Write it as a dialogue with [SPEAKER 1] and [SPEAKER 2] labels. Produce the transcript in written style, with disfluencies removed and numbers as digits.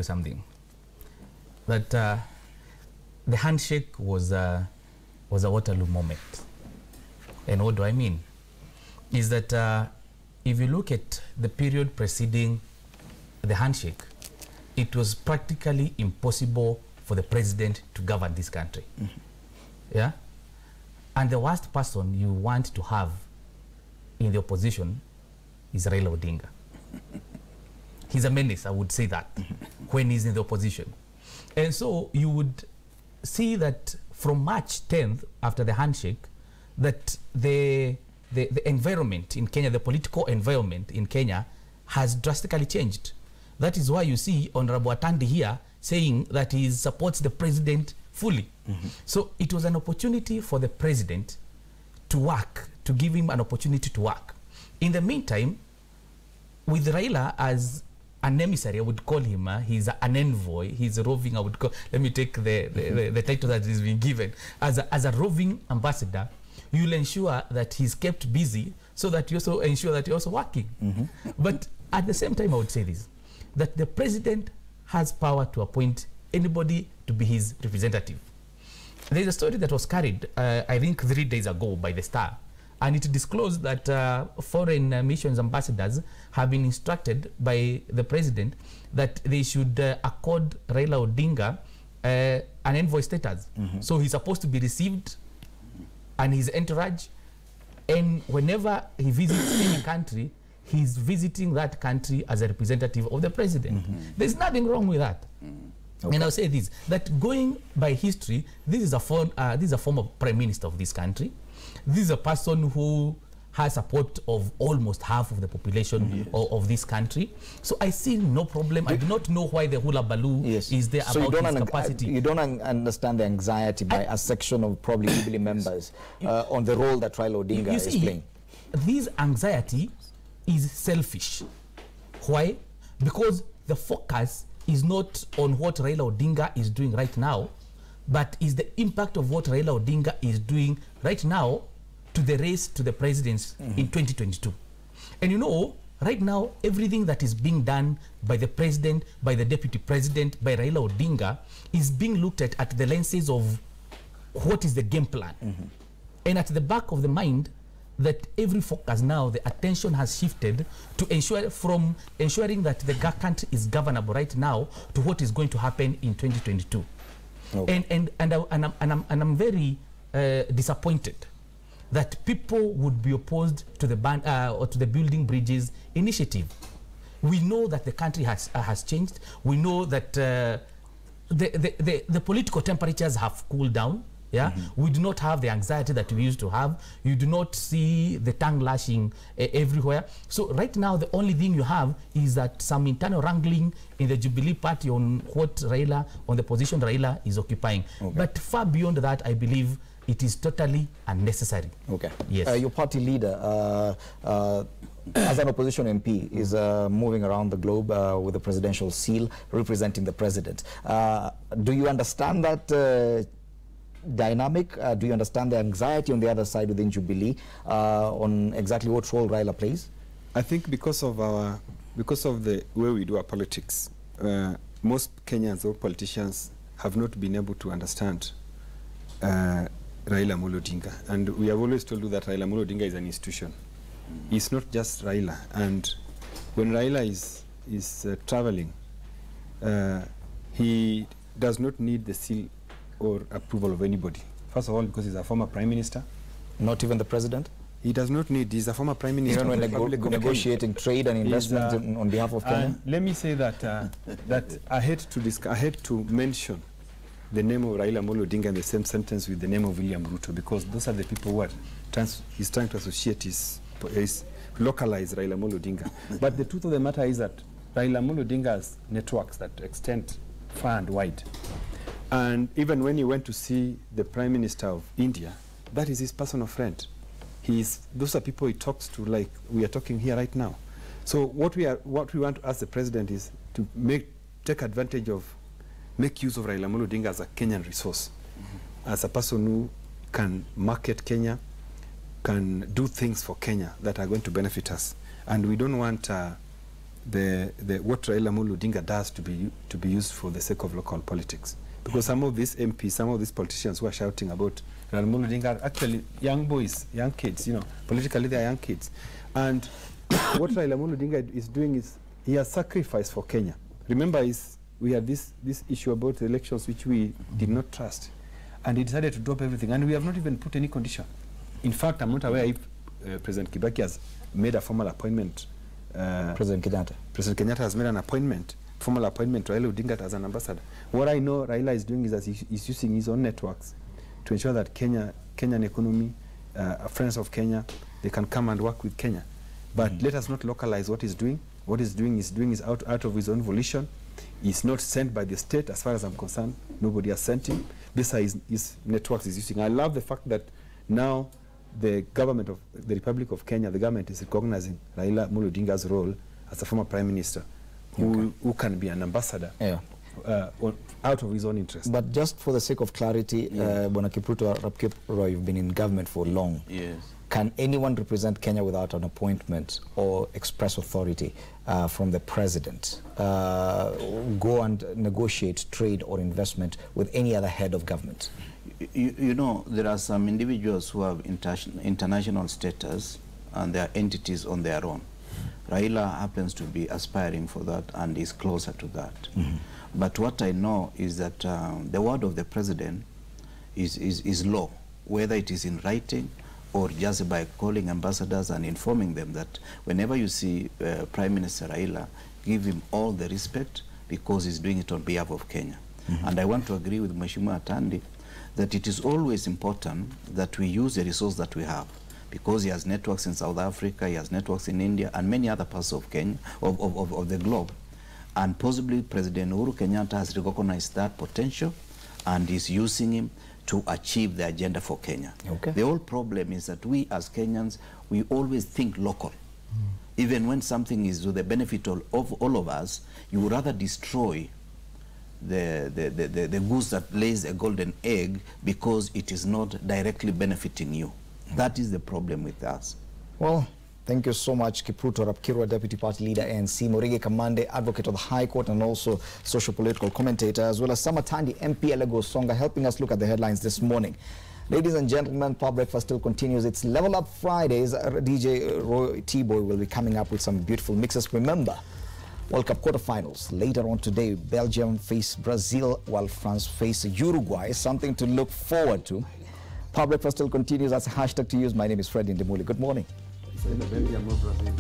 [SPEAKER 1] something. That the handshake was a Waterloo moment. And what do I mean? Is that if you look at the period preceding the handshake, it was practically impossible for the president to govern this country. Yeah? And the worst person you want to have in the opposition is Raila Odinga. He's a menace, I would say that, when he's in the opposition. And so you would see that from March 10th, after the handshake, that the environment in Kenya, the political environment in Kenya has drastically changed. That is why you see Honorable Atandi here saying that he supports the president fully. So it was an opportunity for the president to work, to give him an opportunity to work. In the meantime, with Raila as an emissary, I would call him, he's an envoy, he's a roving, I would call, let me take the title that is being given. As a roving ambassador, you'll ensure that he's kept busy so that you also ensure that you're also working. But at the same time, I would say this, that the president has power to appoint anybody to be his representative. There's a story that was carried, I think 3 days ago by the Star, and it disclosed that foreign missions ambassadors have been instructed by the president that they should accord Raila Odinga an envoy status. So he's supposed to be received and his entourage, and whenever he visits any country, he's visiting that country as a representative of the president. There's nothing wrong with that. And I'll say this, that going by history, this is a former prime minister of this country. This is a person who has support of almost half of the population of this country. So I see no problem. I do not know why the hula baloo is there so about his capacity.
[SPEAKER 2] You don't understand the anxiety by a section of probably Jubilee members on the role that Raila Odinga is playing.
[SPEAKER 1] This anxiety is selfish. Why? Because the focus is not on what Raila Odinga is doing right now, but is the impact of what Raila Odinga is doing right now to the race to the presidency in 2022. And you know, right now, everything that is being done by the president, by the deputy president, by Raila Odinga is being looked at the lenses of what is the game plan. And at the back of the mind, that every focus now, the attention has shifted to ensure, from ensuring that the country is governable right now to what is going to happen in 2022. And I'm very disappointed that people would be opposed to the or to the building bridges initiative. We know that the country has changed. We know that the political temperatures have cooled down. Yeah, we do not have the anxiety that we used to have. You do not see the tongue lashing everywhere. So right now, the only thing you have is that some internal wrangling in the Jubilee party on what Raila, on the position Raila is occupying. But far beyond that, I believe it is totally unnecessary. Yes.
[SPEAKER 2] Your party leader, as an opposition MP, is moving around the globe with a presidential seal representing the president. Do you understand that dynamic? Do you understand the anxiety on the other side within Jubilee on exactly what role Raila plays?
[SPEAKER 3] I think because of the way we do our politics, most Kenyans or politicians have not been able to understand Raila Odinga, and we have always told you that Raila Odinga is an institution. It's not just Raila, and when Raila is traveling, he does not need the seal or approval of anybody. First of all, because he's a former prime minister.
[SPEAKER 2] Not even the president?
[SPEAKER 3] He does not need, he's a former prime minister.
[SPEAKER 2] Even when negotiating trade and investment on behalf of Kenya?
[SPEAKER 3] Let me say that that I hate to mention the name of Raila Odinga in the same sentence with the name of William Ruto, because those are the people who are he's trying to associate his localize Raila Odinga. But the truth of the matter is that Raila Odinga has networks that extend far and wide. And even when he went to see the Prime Minister of India, that is his personal friend. Those are people he talks to, like we are talking here right now. So what we want to ask the president is to take advantage of, make use of Raila Odinga as a Kenyan resource, as a person who can market Kenya, can do things for Kenya that are going to benefit us. And we don't want what Raila Odinga does to be used for the sake of local politics. Because some of these MPs, some of these politicians who are shouting about Raila Odinga are actually young boys, young kids, politically they are young kids. And what Raila Odinga is doing is he has sacrificed for Kenya. Remember, we had this issue about the elections which we did not trust. And he decided to drop everything. And we have not even put any condition. In fact, I'm not aware if President Kibaki has made a formal appointment.
[SPEAKER 2] President
[SPEAKER 3] Kenyatta has made an appointment, formal appointment to Raila Odinga as an ambassador. What I know Raila is doing is that he's using his own networks to ensure that Kenyan economy, friends of Kenya, they can come and work with Kenya. But let us not localize what he's doing. What he's doing is out of his own volition. He's not sent by the state, as far as I'm concerned. Nobody has sent him. These are his networks he's using. I love the fact that now the government of the Republic of Kenya, the government is recognizing Raila Odinga's role as a former prime minister who can be an ambassador out of his own interest.
[SPEAKER 2] But just for the sake of clarity, Bwana Kipruto Rapkipro, you've been in government for long.
[SPEAKER 4] Yes.
[SPEAKER 2] Can anyone represent Kenya without an appointment or express authority from the president go and negotiate trade or investment with any other head of government?
[SPEAKER 4] You know, there are some individuals who have international status and they are entities on their own. Raila happens to be aspiring for that and is closer to that. But what I know is that the word of the president is law, whether it is in writing or just by calling ambassadors and informing them that whenever you see Prime Minister Raila, give him all the respect because he's doing it on behalf of Kenya. And I want to agree with Mheshimiwa Atandi that it is always important that we use the resource that we have, because he has networks in South Africa, he has networks in India and many other parts of Kenya, of the globe. And possibly President Uhuru Kenyatta has recognized that potential and is using him to achieve the agenda for Kenya.
[SPEAKER 2] Okay.
[SPEAKER 4] The whole problem is that we as Kenyans, we always think local. Even when something is to the benefit of all of us, you would rather destroy the goose that lays a golden egg because it is not directly benefiting you. That is the problem with us.
[SPEAKER 2] Well, thank you so much, Kipruto Rapkirwa, Deputy Party Leader, ANC, Murigi Kamande, Advocate of the High Court and also social-political commentator, as well as Samuel Atandi, MP Elego Songa, helping us look at the headlines this morning. Ladies and gentlemen, Power Breakfast still continues. It's Level Up Fridays. DJ Roy T-Boy will be coming up with some beautiful mixes. Remember, World Cup quarterfinals. Later on today, Belgium face Brazil while France face Uruguay. Something to look forward to. Power Breakfast still continues. That's a hashtag to use. My name is Fred Indemuli. Good morning.
[SPEAKER 3] Belgium or Brazil.